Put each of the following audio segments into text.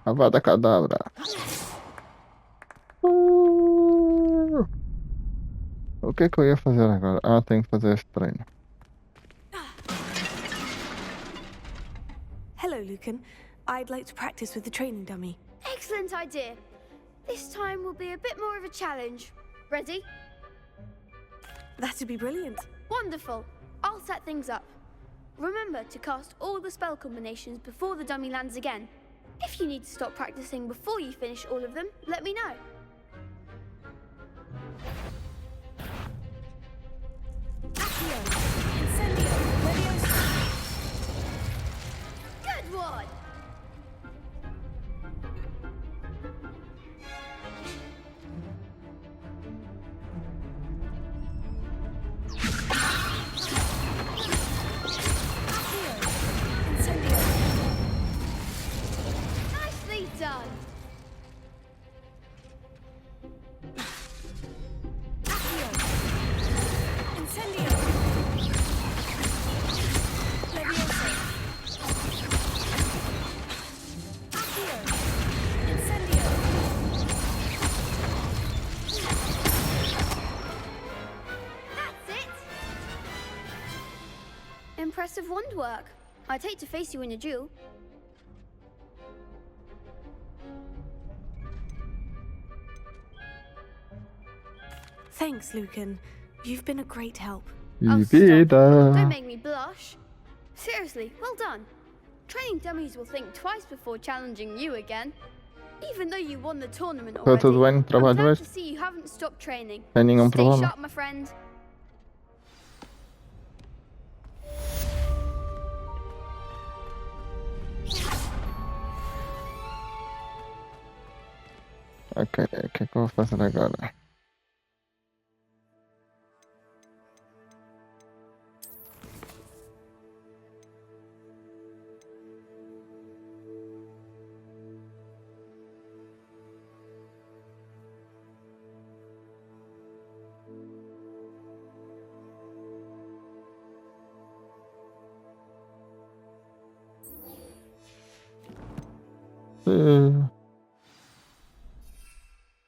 Avada Kedavra. O que que eu ia fazer agora? Ah, tenho que fazer esse treino. Hello, Lucan. I'd like to practice with the training dummy. Excellent idea. This time will be a bit more of a challenge. Ready? That'd be brilliant. Wonderful. I'll set things up. Remember to cast all the spell combinations before the dummy lands again. If you need to stop practicing before you finish all of them, let me know. Accio, Incendio, Leviosa. Good one! Accio, Incendio. Nicely done! Accio, Incendio. Leviosa. Accio, Incendio. That's it! Impressive wand work. I'd hate to face you in a duel. Thanks, Lucan. You've been a great help. Oh, E stop. Don't vida. make me blush. Seriously, well done. Training dummies will think twice before challenging you again. Even though you won the tournament Tá already, tudo bem no I'm trabalho glad hoje? to see you haven't stopped training. Sem nenhum Stay problema. sharp, my friend. Ok, o que é que eu vou fazer agora? Eh,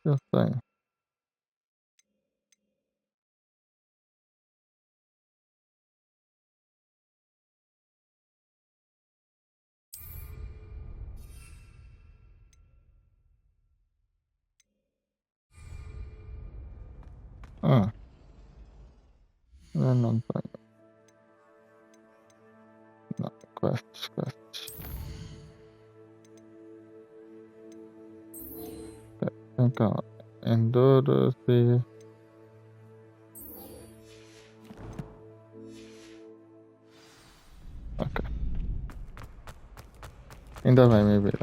Eu sei. Ah, eu não tenho. Não, quests. Então, Endurance. Ok. Ainda bem, minha vida.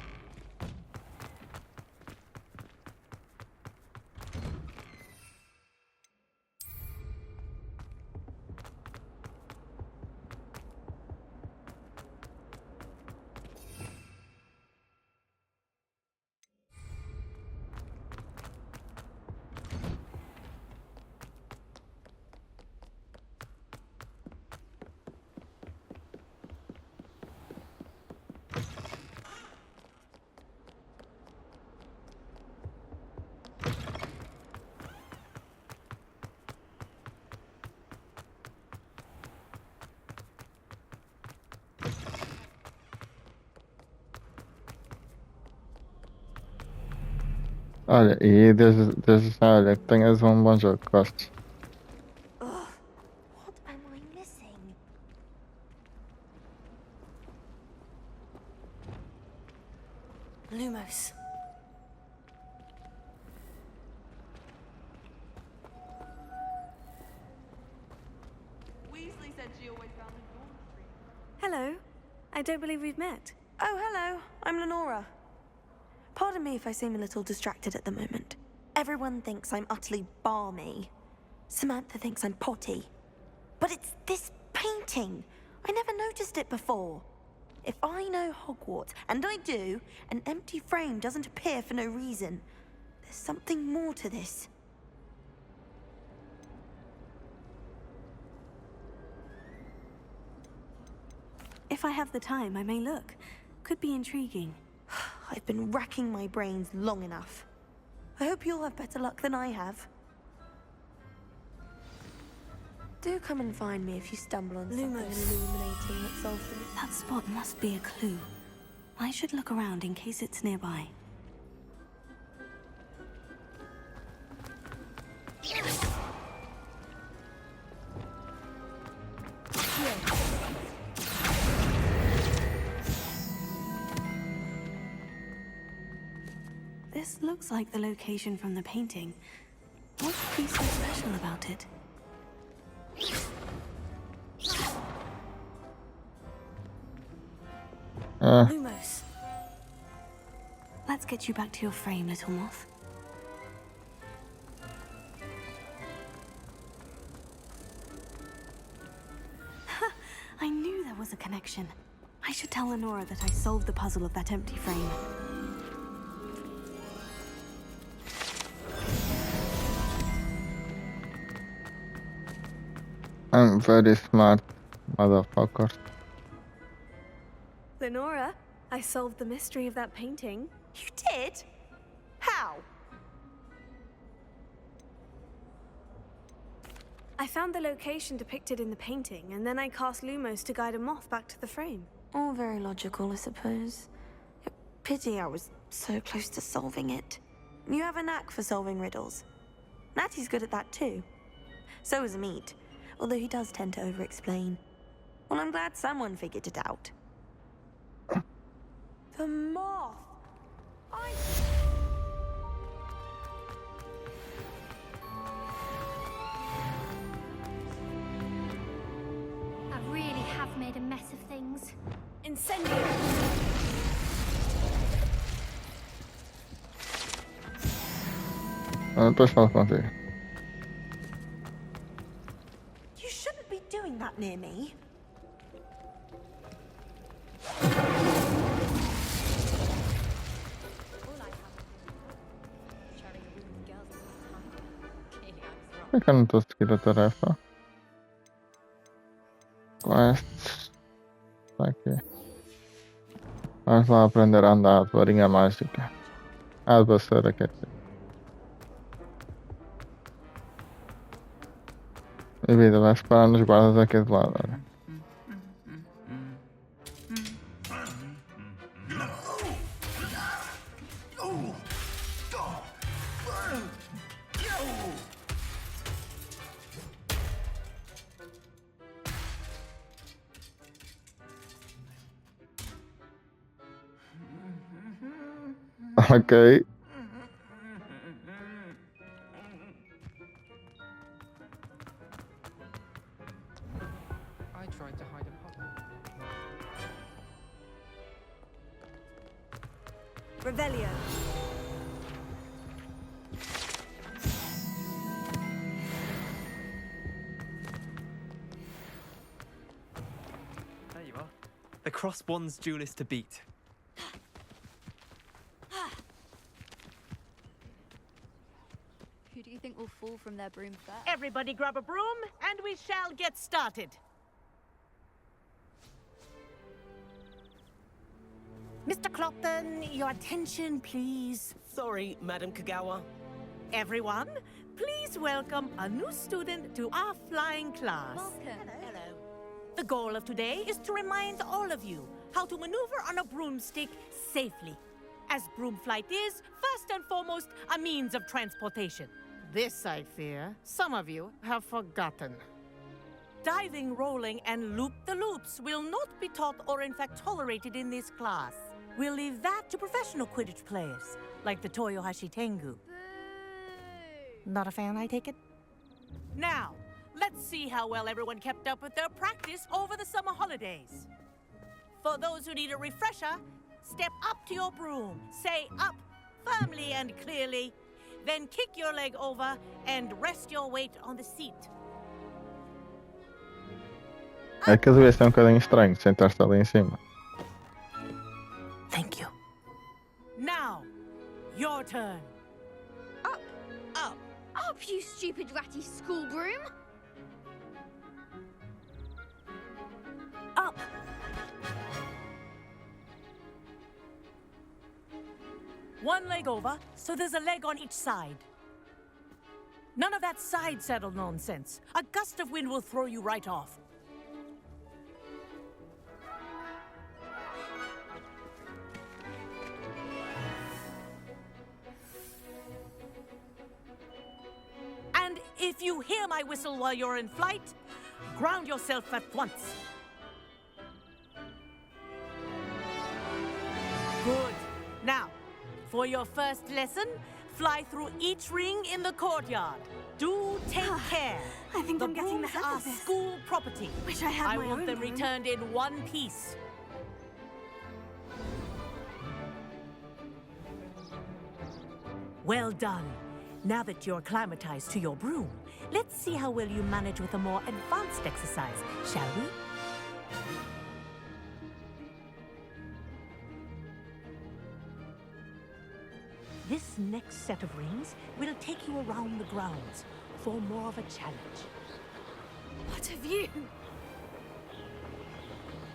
Olha, e desde já, olha, que tenhas um bom jogo, gostes. Ugh, what am I missing? Lumos. Weasley said she always found the dormitory. Hello. I don't believe we've met. Oh, hello. I'm Lenora. Pardon me if I seem a little distracted at the moment. Everyone thinks I'm utterly balmy. Samantha thinks I'm potty. But it's this painting. I never noticed it before. If I know Hogwarts, and I do, an empty frame doesn't appear for no reason. There's something more to this. If I have the time, I may look. Could be intriguing. I've been racking my brains long enough. I hope you'll have better luck than I have. Do come and find me if you stumble on something Lumos. illuminating that solves the mystery. That spot must be a clue. I should look around in case it's nearby. This looks like the location from the painting. What could be so special about it? Lumos. Let's get you back to your frame, little moth. I knew there was a connection. I should tell Lenora that I solved the puzzle of that empty frame. I'm very smart, motherfucker. Lenora, I solved the mystery of that painting. You did? How? I found the location depicted in the painting, and then I cast Lumos to guide a moth back to the frame. All very logical, I suppose. Pity I was so close to solving it. You have a knack for solving riddles. Natty's good at that too. So is Meat, although he does tend to over-explain. Well, I'm glad someone figured it out. The moth! I really have made a mess of things. Incendio! Depois falo contigo. You shouldn't be doing that near me. Por que eu não estou a seguir a tarefa? Quests. Tá aqui. Vamos lá aprender a andar de varinha mágica. Ah, de vassoura, quer dizer. E vida, vais parar nos guardas aqui de lado, olha. Ok. I tried to hide a puzzle. Revelio. There you are. The cross-wands duelist to beat. Who do you think will fall from their broom first? Everybody grab a broom, and we shall get started. Mr. Clopton, your attention, please. Sorry, Madam Kagawa. Everyone, please welcome a new student to our flying class. Welcome. Hello. The goal of today is to remind all of you how to maneuver on a broomstick safely, as broom flight is, first and foremost, a means of transportation. This, I fear, some of you have forgotten. Diving, rolling, and loop-the-loops will not be taught or in fact tolerated in this class. We'll leave that to professional Quidditch players, like the Toyohashi Tengu. Not a fan, I take it? Now, let's see how well everyone kept up with their practice over the summer holidays. For those who need a refresher, step up to your broom, say up firmly and clearly, then kick your leg over and rest your weight on the seat. É que às vezes é um bocadinho estranho sentar-se ali em cima. Thank you. Now, your turn. Up, you stupid ratty school broom! Up! One leg over, so there's a leg on each side. None of that side saddle nonsense. A gust of wind will throw you right off. And if you hear my whistle while you're in flight, ground yourself at once. Good. Now, for your first lesson, fly through each ring in the courtyard. Do take care. I think I'm getting the brooms hang are of this. school property. Wish I had I my want own them broom. returned in one piece. Well done. Now that you're acclimatized to your broom, let's see how well you manage with a more advanced exercise, shall we? This next set of rings will take you around the grounds for more of a challenge. What a view!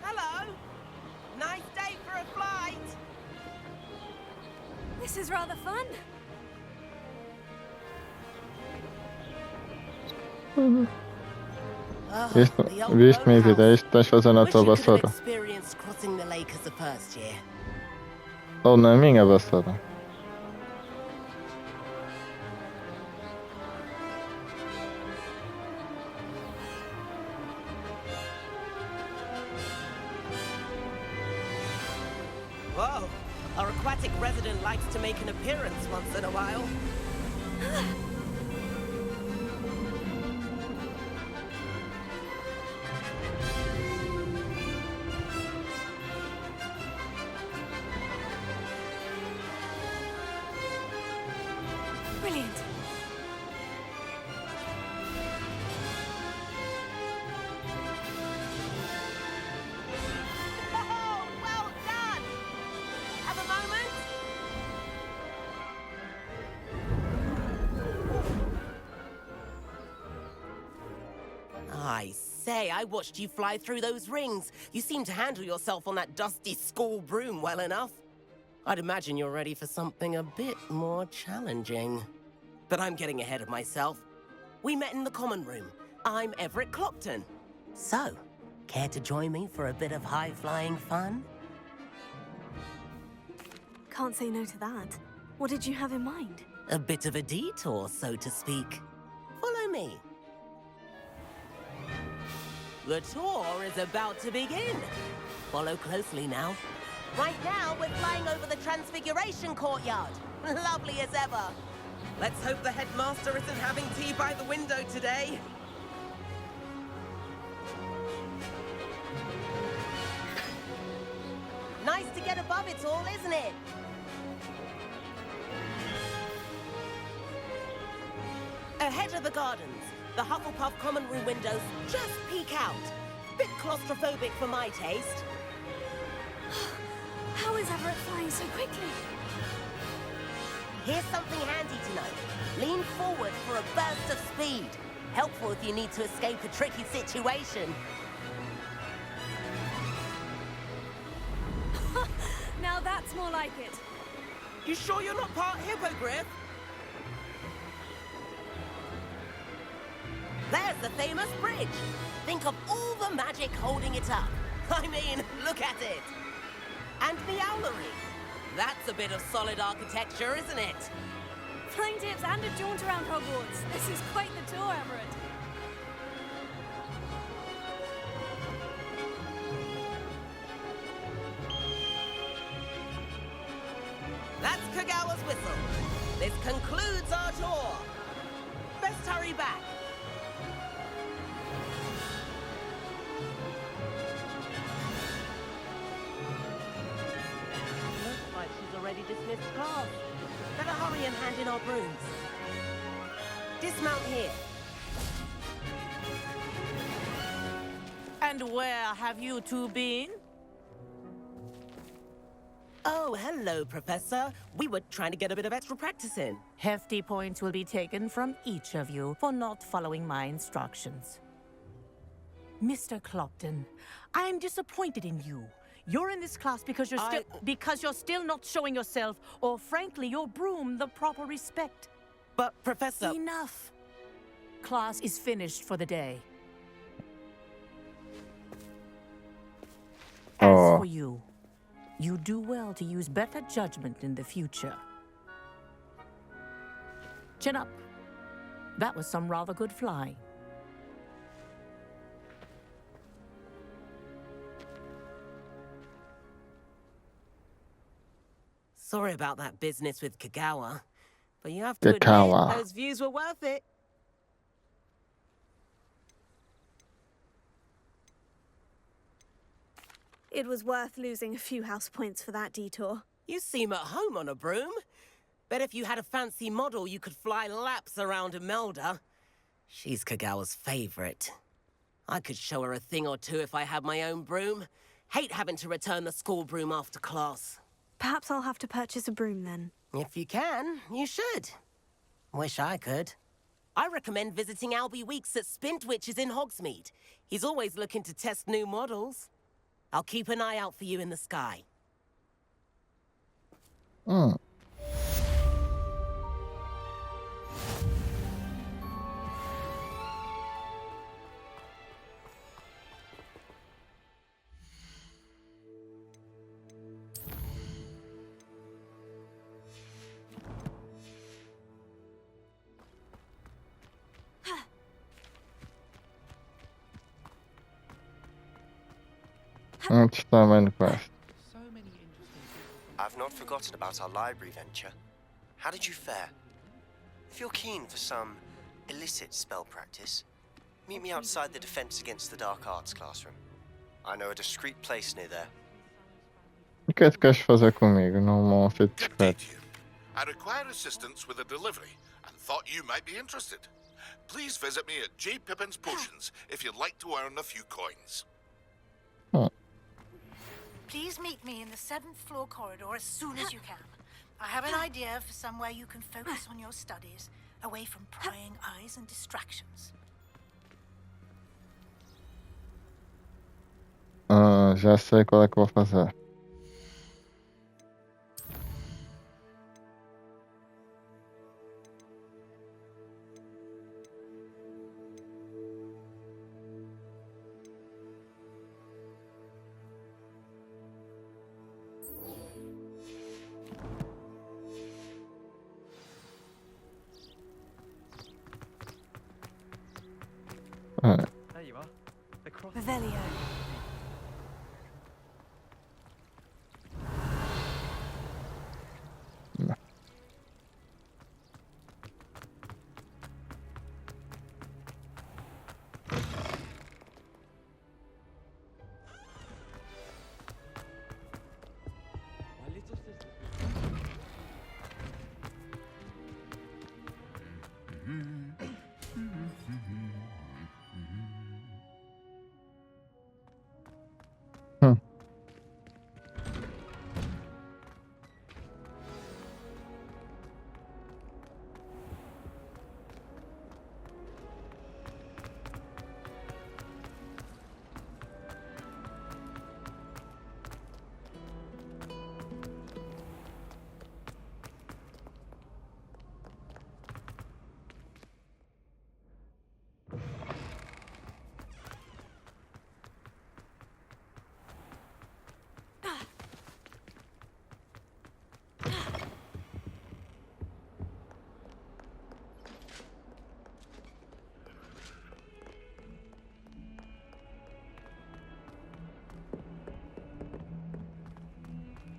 Hello. Nice day for a flight. This is rather fun. Visst mi pitäisi vasanata Wish you could have vasara. experienced crossing the lake as the first year. On minga vasara. Whoa, our aquatic resident likes to make an appearance once in a while. Brilliant. Oh, well done! Have a moment? I say, I watched you fly through those rings. You seem to handle yourself on that dusty school broom well enough. I'd imagine you're ready for something a bit more challenging. But I'm getting ahead of myself. We met in the common room. I'm Everett Clopton. So, care to join me for a bit of high-flying fun? Can't say no to that. What did you have in mind? A bit of a detour, so to speak. Follow me. The tour is about to begin. Follow closely now. Right now, we're flying over the Transfiguration Courtyard. Lovely as ever. Let's hope the headmaster isn't having tea by the window today. Nice to get above it all, isn't it? Ahead of the gardens, the Hufflepuff common room windows just peek out. Bit claustrophobic for my taste. How is Everett flying so quickly? Here's something handy to know. Lean forward for a burst of speed. Helpful if you need to escape a tricky situation. Now that's more like it. You sure you're not part hippogriff? There's the famous bridge. Think of all the magic holding it up. I mean, look at it. And the owlery. That's a bit of solid architecture, isn't it? Flying tips and a jaunt around Hogwarts. This is quite the tour, Everett. That's Kagawa's whistle. This concludes our tour. Best hurry back. Looks like she's already dismissed class. Better hurry and hand in our brooms. Dismount here. And where have you two been? Oh, hello, Professor. We were trying to get a bit of extra practice in. Hefty points will be taken from each of you for not following my instructions. Mr. Clopton, I'm disappointed in you. You're in this class because you're still not showing yourself, or frankly, your broom the proper respect. But, Professor... Enough. Class is finished for the day. As Oh. for you, you do well to use better judgment in the future. Chin up. That was some rather good flying. Sorry about that business with Kagawa, but you have to Kagawa. admit, those views were worth it. It was worth losing a few house points for that detour. You seem at home on a broom. Bet if you had a fancy model, you could fly laps around Imelda. She's Kagawa's favorite. I could show her a thing or two if I had my own broom. Hate having to return the school broom after class. Perhaps I'll have to purchase a broom then. If you can, you should. Wish I could. I recommend visiting Albie Weeks at Spintwitches in Hogsmeade. He's always looking to test new models. I'll keep an eye out for you in the sky. Hmm. It's the main quest. I've not forgotten about our library venture. How did you fare? If you're keen for some illicit spell practice, meet me outside the Defense Against the Dark Arts classroom. I know a discreet place near there. O que é que queres fazer comigo? Não vão ser Good day discretos. to you. I require assistance with a delivery and thought you might be interested. Please visit me at J. Pippin's Potions if you'd like to earn a few coins. Please meet me in the 7th floor corridor as soon as you can. I have an idea for somewhere you can focus on your studies, away from prying eyes and distractions. Já sei qual é que vou fazer. There you are. The cross. Revelio.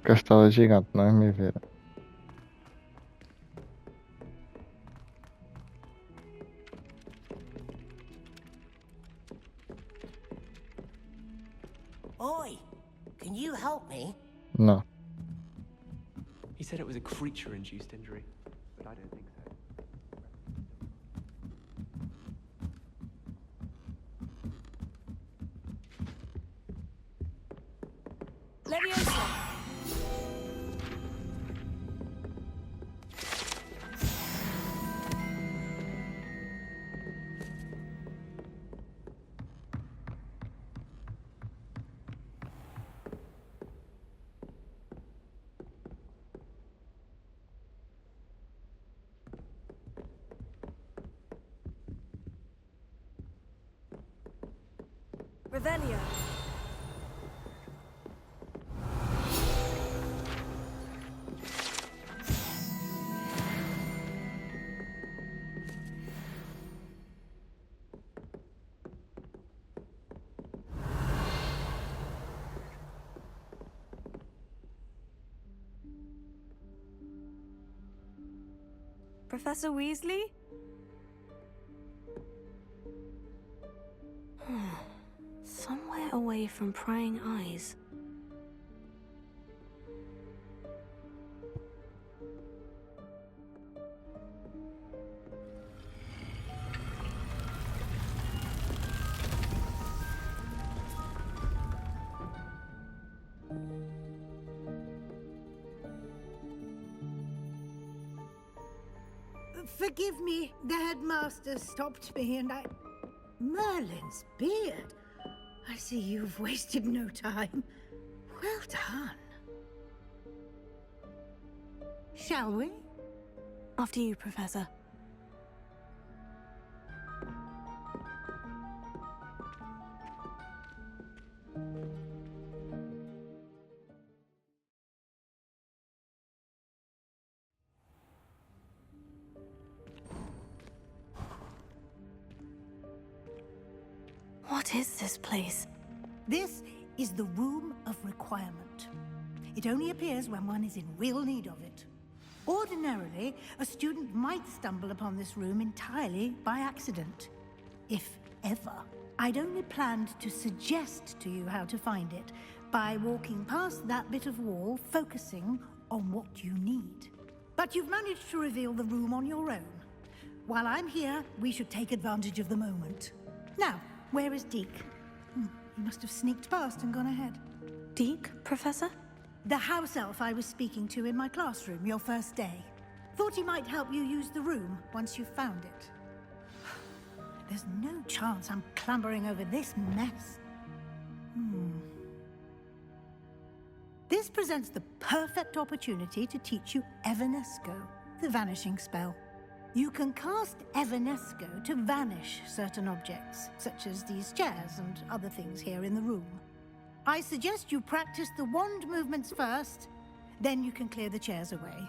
Castelo é gigante, não é, minha vida? Oi, can you help me? Não. He said it was a creature-induced injury, but I don't think so. Leviosa! Revelio. Professor Weasley? Somewhere away from prying eyes. Forgive me, the headmaster stopped me and I... Merlin's beard. I see you've wasted no time. Well done. Shall we? After you, Professor. What is this place? This is the Room of Requirement. It only appears when one is in real need of it. Ordinarily, a student might stumble upon this room entirely by accident. If ever. I'd only planned to suggest to you how to find it by walking past that bit of wall, focusing on what you need. But you've managed to reveal the room on your own. While I'm here, we should take advantage of the moment. Now, where is Deke? He must have sneaked past and gone ahead. Deke, Professor? The house elf I was speaking to in my classroom your first day. Thought he might help you use the room once you've found it. There's no chance I'm clambering over this mess. This presents the perfect opportunity to teach you Evanesco, the vanishing spell. You can cast Evanesco to vanish certain objects, such as these chairs and other things here in the room. I suggest you practice the wand movements first, then you can clear the chairs away.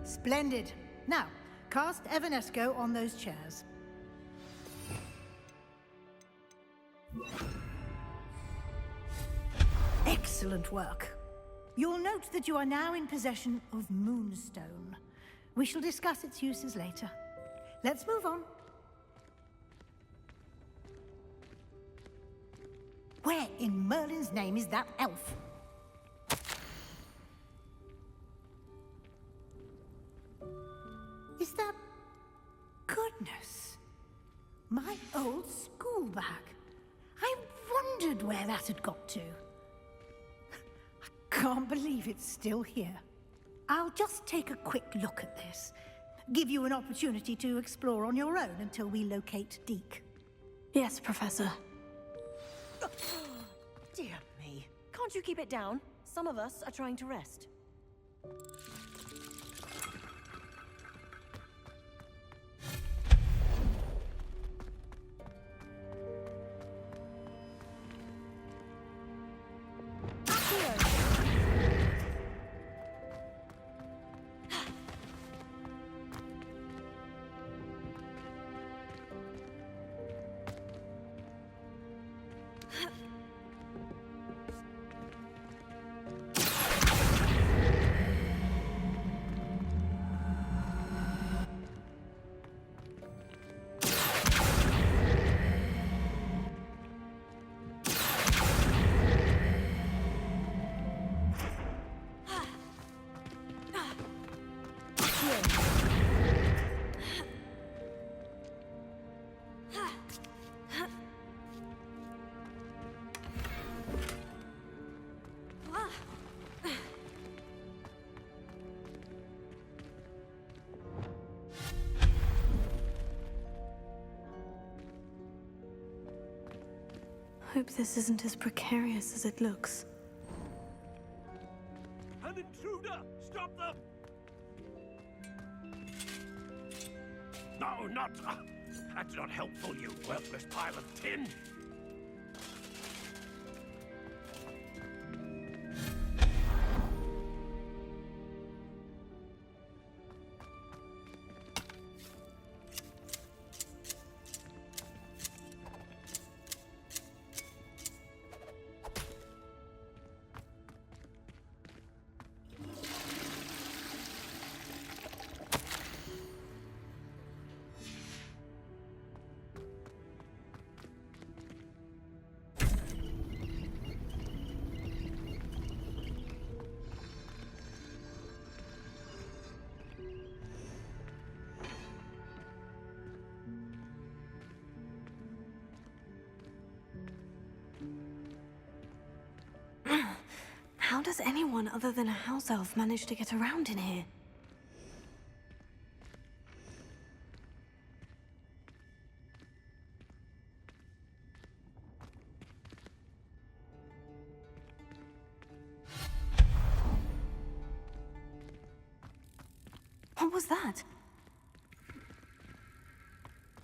Splendid. Now, cast Evanesco on those chairs. Excellent work. You'll note that you are now in possession of Moonstone. We shall discuss its uses later. Let's move on. Where in Merlin's name is that elf? Is that... Goodness. My old school bag. I wondered where that had got to. I can't believe it's still here. I'll just take a quick look at this. Give you an opportunity to explore on your own until we locate Deke. Yes, Professor. Dear me. Can't you keep it down? Some of us are trying to rest. Hope this isn't as precarious as it looks. An intruder! Stop them! No, not... that's not helpful, you worthless pile of tin! How does anyone other than a house elf manage to get around in here? What was that?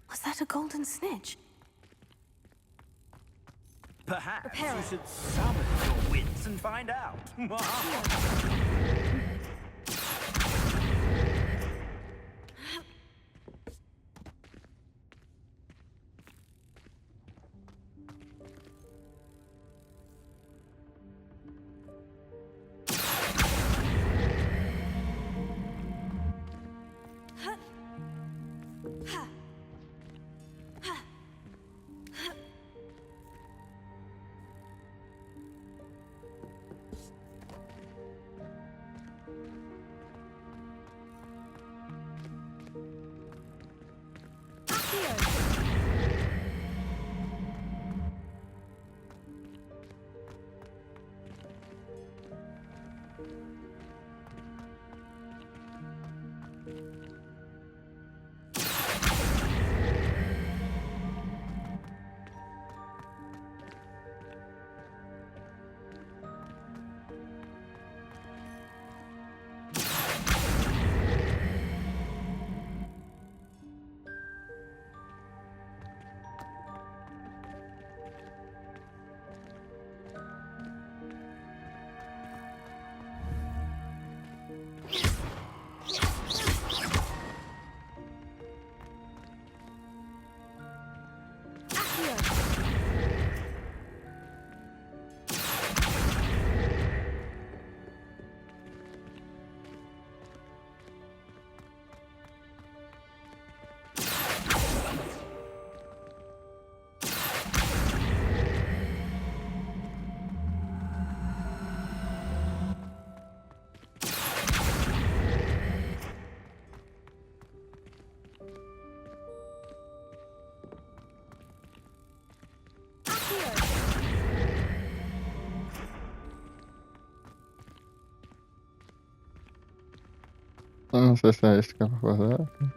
Was that a golden snitch? Perhaps you should summon your wits and find out. Não sei se é isto que é para fazer.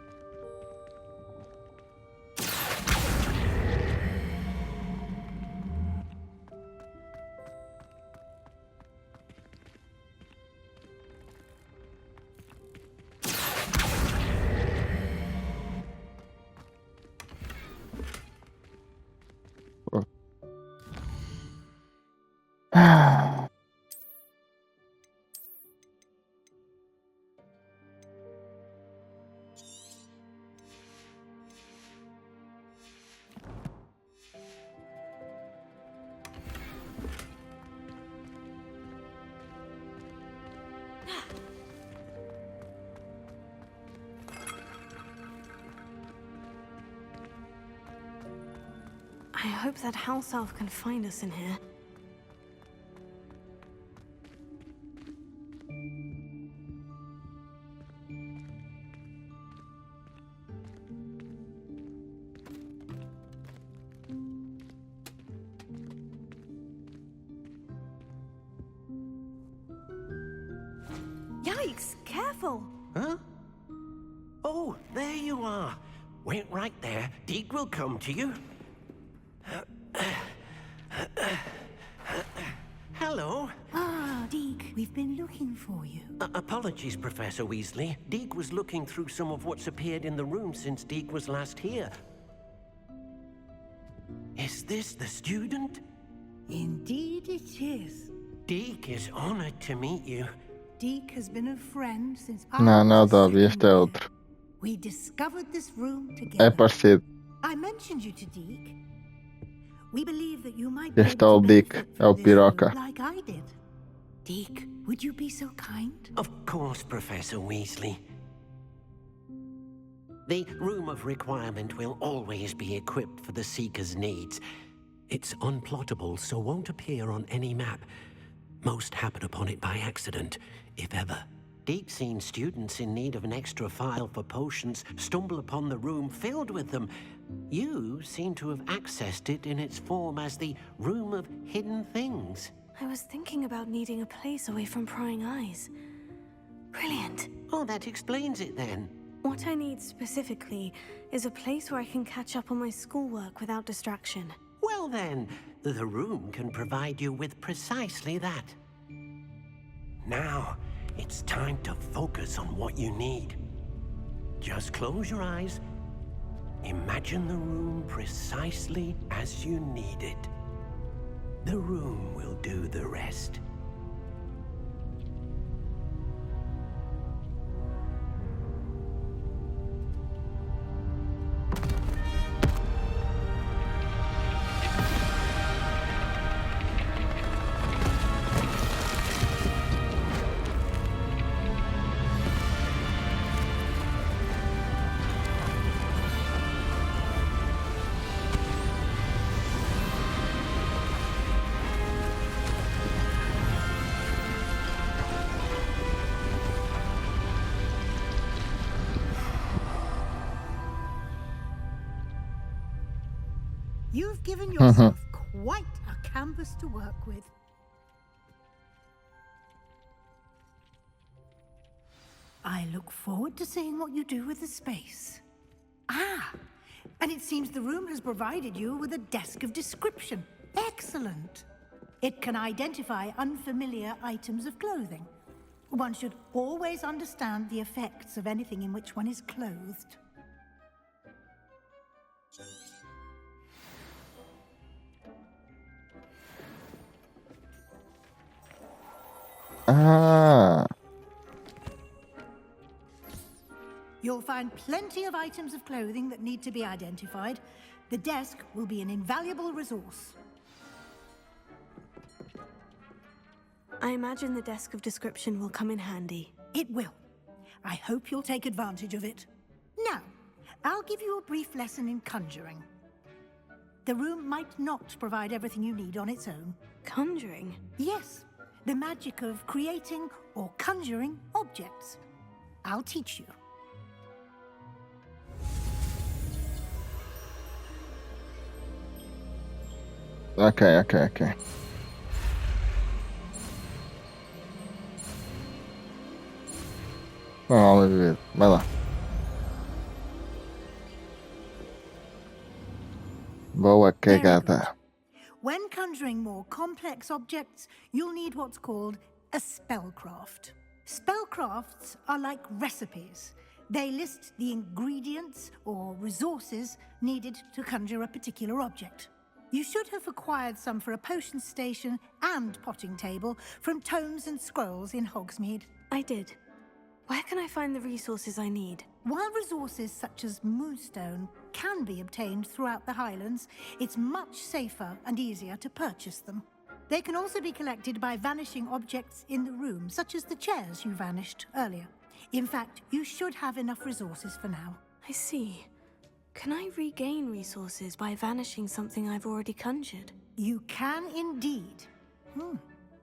I hope that house elf can find us in here. Yikes! Careful! Huh? Oh, there you are. Wait right there. Deed will come to you. Hello? Ah, Deke, we've been looking for you. Apologies, Professor Weasley. Deke was looking through some of what's appeared in the room since Deke was last here. Is this the student? Indeed it is. Deke is honored to meet you. Deke has been a friend since Nada, vi este outro. We discovered this room É together. parecido. I mentioned you to Deke. We believe that you might be Este é able o to Dick, benefit é o from this room piroca. like I did. Deke, would you be so kind? Of course, Professor Weasley. The Room of Requirement will always be equipped for the Seeker's needs. It's unplottable, so won't appear on any map. Most happen upon it by accident, if ever. Deep-seen students in need of an extra file for potions stumble upon the room filled with them. You seem to have accessed it in its form as the Room of Hidden Things. I was thinking about needing a place away from prying eyes. Brilliant. Oh, that explains it then. What I need specifically is a place where I can catch up on my schoolwork without distraction. Well then, the room can provide you with precisely that. Now, it's time to focus on what you need. Just close your eyes. Imagine the room precisely as you need it. The room will do the rest. You've given yourself quite a canvas to work with. I look forward to seeing what you do with the space. Ah, and it seems the room has provided you with a desk of description. Excellent. It can identify unfamiliar items of clothing. One should always understand the effects of anything in which one is clothed. Ah, You'll find plenty of items of clothing that need to be identified. The desk will be an invaluable resource. I imagine the desk of description will come in handy. It will. I hope you'll take advantage of it. Now, I'll give you a brief lesson in conjuring. The room might not provide everything you need on its own. Conjuring? Yes, the magic of creating or conjuring objects. I'll teach you. ok. Vamos ver, vai lá. Boa cagada. When conjuring more complex objects, you'll need what's called a spellcraft. Spellcrafts are like recipes. They list the ingredients or resources needed to conjure a particular object. You should have acquired some for a potion station and potting table from tomes and scrolls in Hogsmeade. I did. Where can I find the resources I need? While resources such as moonstone can be obtained throughout the Highlands, it's much safer and easier to purchase them. They can also be collected by vanishing objects in the room, such as the chairs you vanished earlier. In fact, you should have enough resources for now. I see. Can I regain resources by vanishing something I've already conjured? You can indeed.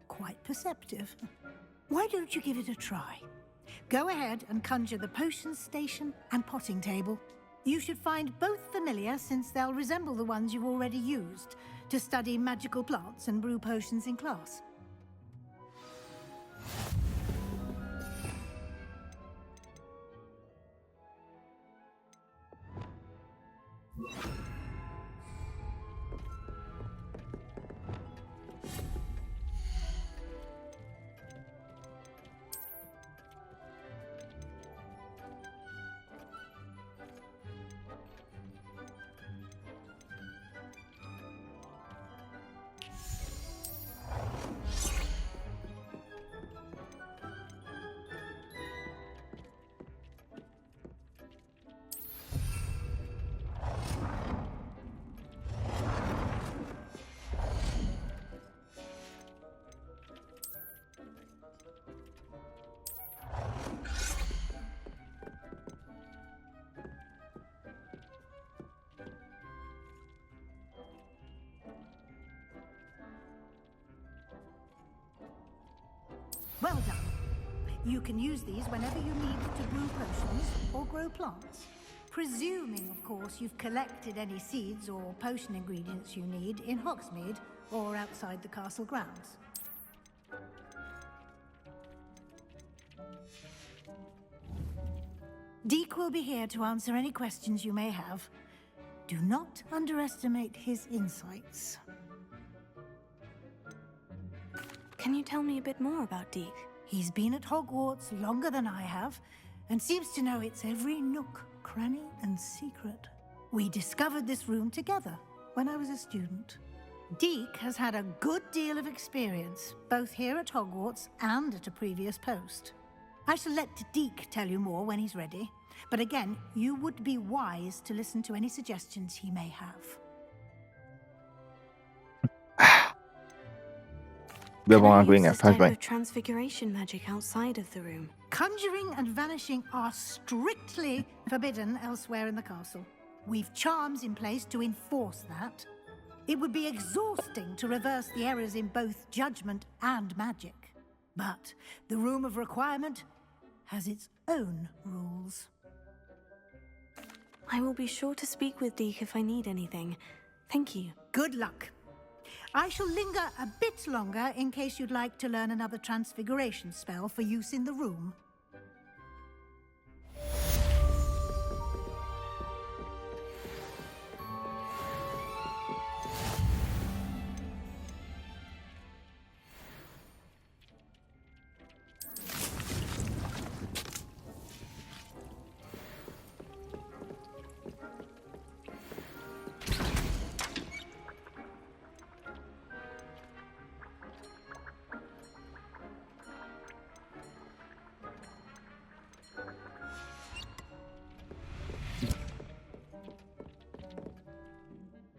Quite perceptive. Why don't you give it a try? Go ahead and conjure the potion station and potting table. You should find both familiar, since they'll resemble the ones you've already used to study magical plants and brew potions in class. Well done. You can use these whenever you need to brew potions or grow plants. Presuming, of course, you've collected any seeds or potion ingredients you need in Hogsmeade or outside the castle grounds. Deke will be here to answer any questions you may have. Do not underestimate his insights. Can you tell me a bit more about Deke? He's been at Hogwarts longer than I have, and seems to know its every nook, cranny, and secret. We discovered this room together when I was a student. Deke has had a good deal of experience, both here at Hogwarts and at a previous post. I shall let Deke tell you more when he's ready, but again, you would be wise to listen to any suggestions he may have. Can I use this type of transfiguration magic outside of the room? Conjuring and vanishing are strictly forbidden elsewhere in the castle. We've charms in place to enforce that. It would be exhausting to reverse the errors in both judgment and magic. But the Room of Requirement has its own rules. I will be sure to speak with Deke if I need anything. Thank you. Good luck. I shall linger a bit longer in case you'd like to learn another transfiguration spell for use in the room.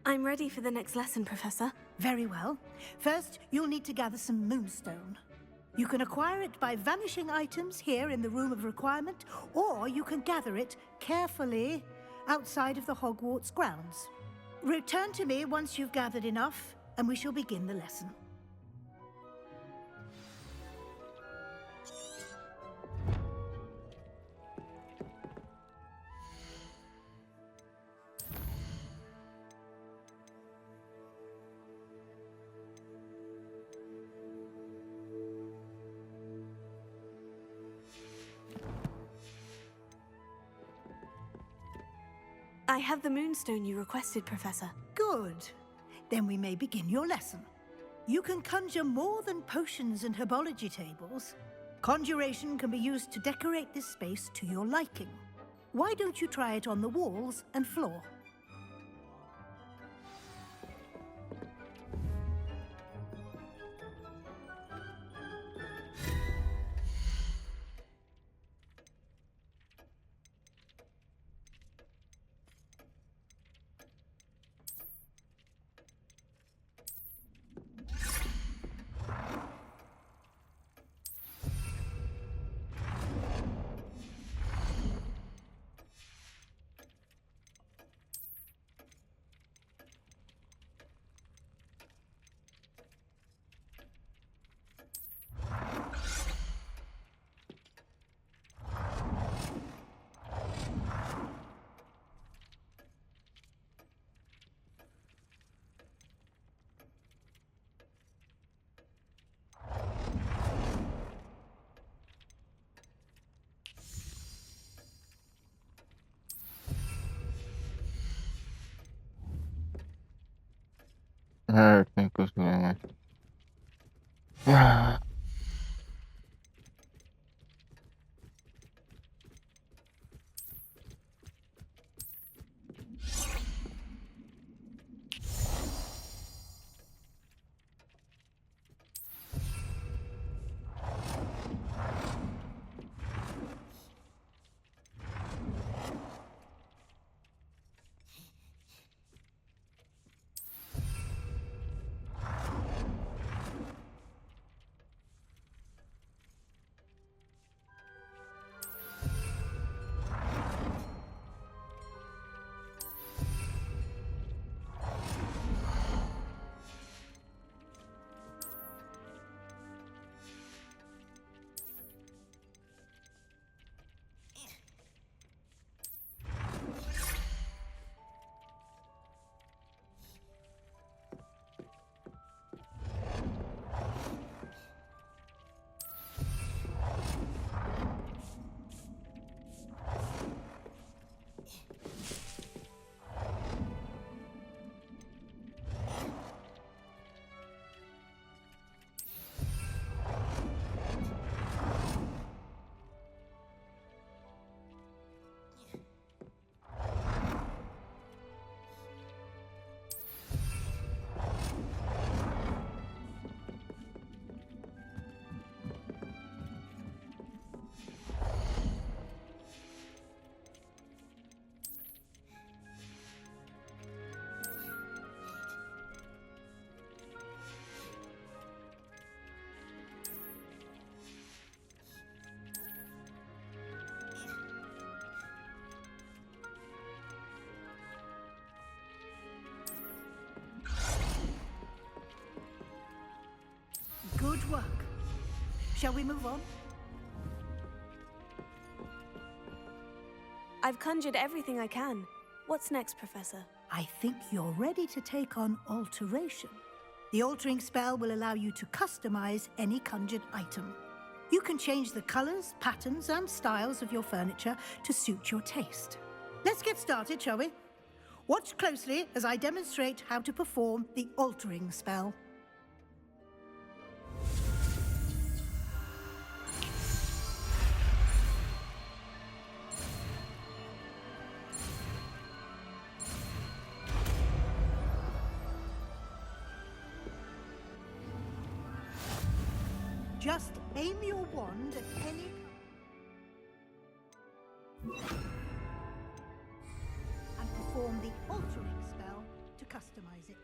I'm ready for the next lesson, Professor. Very well. First, you'll need to gather some moonstone. You can acquire it by vanishing items here in the Room of Requirement, or you can gather it carefully outside of the Hogwarts grounds. Return to me once you've gathered enough, and we shall begin the lesson. I have the moonstone you requested, Professor. Good. Then we may begin your lesson. You can conjure more than potions and herbology tables. Conjuration can be used to decorate this space to your liking. Why don't you try it on the walls and floor? Everything goes wrong. Shall we move on? I've conjured everything I can. What's next, Professor? I think you're ready to take on alteration. The altering spell will allow you to customize any conjured item. You can change the colors, patterns, and styles of your furniture to suit your taste. Let's get started, shall we? Watch closely as I demonstrate how to perform the altering spell. Just aim your wand at any... and perform the altering spell to customize it.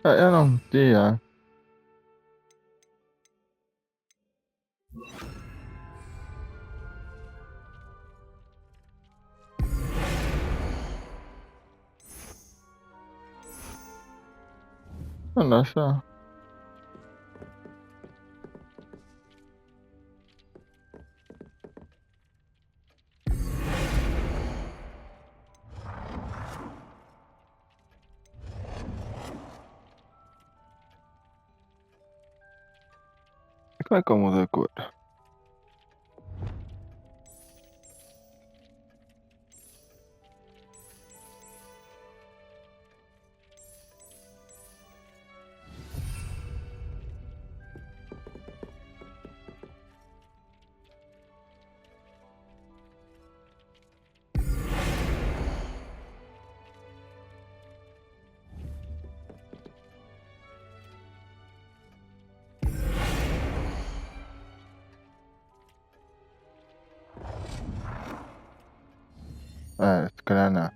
Eu não tinha. Nossa. Como é que eu mudo a cor? Se calhar não.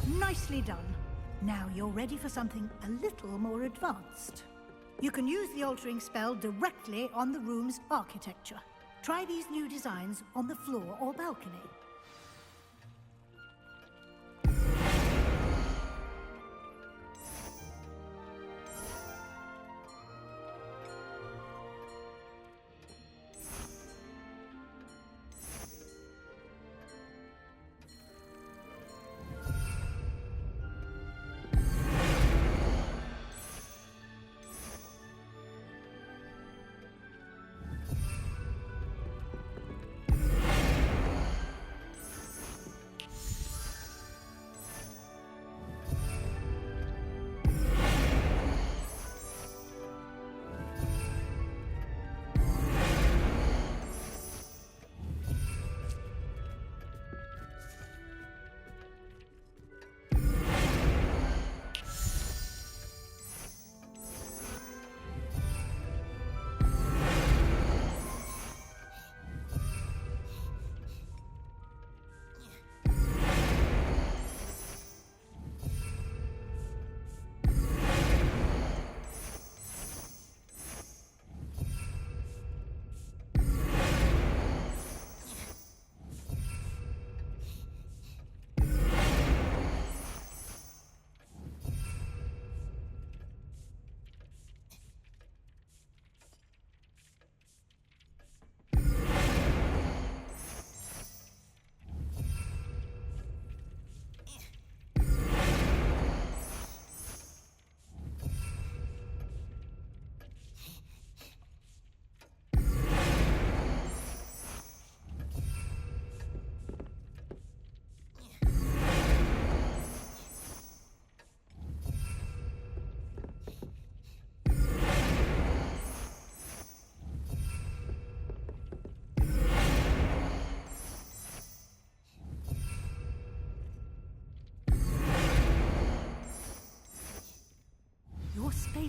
Nicely done. Now you're ready for something a little more advanced. You can use the altering spell directly on the room's architecture. Try these new designs on the floor or balcony.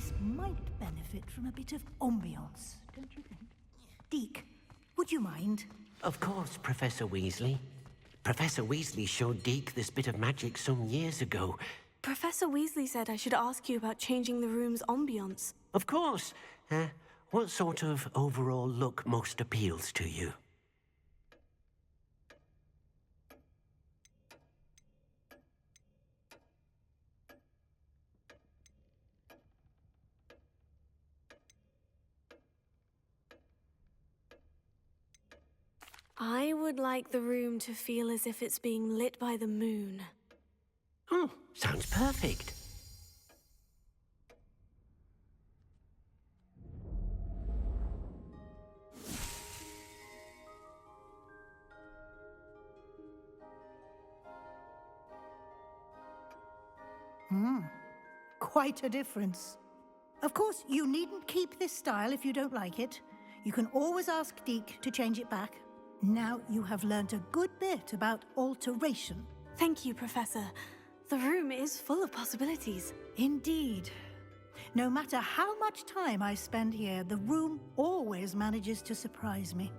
space might benefit from a bit of ambiance, don't you think? Deke, would you mind? Of course, Professor Weasley. Professor Weasley showed Deke this bit of magic some years ago. Professor Weasley said I should ask you about changing the room's ambiance. Of course. What sort of overall look most appeals to you? I would like the room to feel as if it's being lit by the moon. Oh, sounds perfect. Quite a difference. Of course, you needn't keep this style if you don't like it. You can always ask Deke to change it back. Now you have learnt a good bit about alteration. Thank you, Professor. The room is full of possibilities. Indeed. No matter how much time I spend here, the room always manages to surprise me.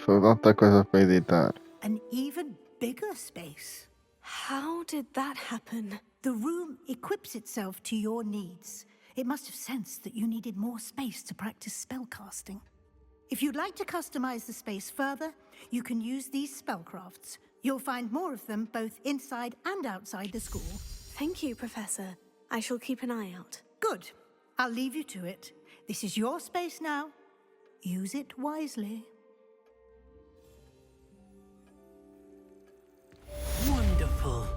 Sono tanta cosa per editare. An even bigger space. How did that happen? The room equips itself to your needs. It must have sensed that you needed more space to practice spellcasting. If you'd like to customize the space further, you can use these spellcrafts. You'll find more of them both inside and outside the school. Thank you, Professor. I shall keep an eye out. Good. I'll leave you to it. This is your space now. Use it wisely. Wonderful.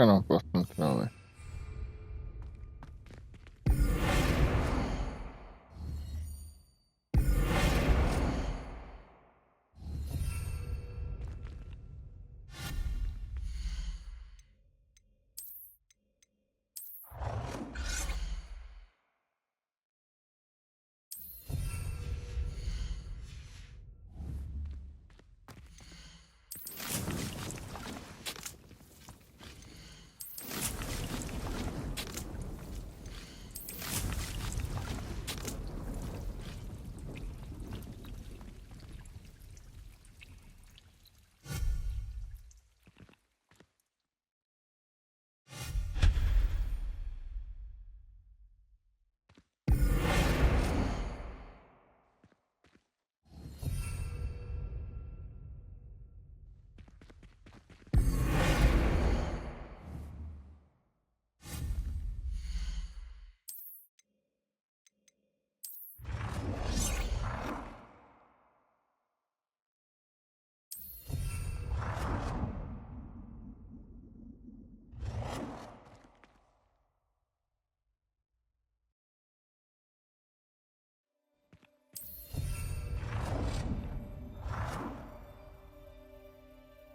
Perché non posso entrare?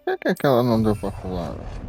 Perché cavolo non devo parlare?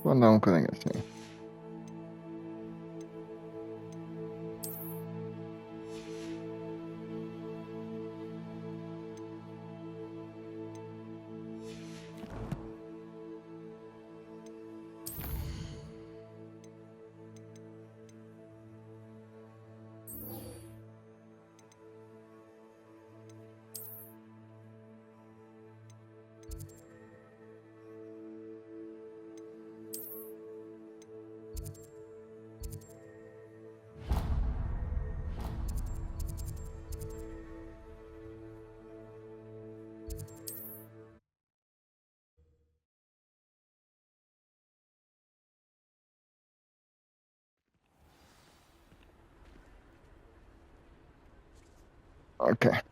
Guarda un ragazzino. Okei.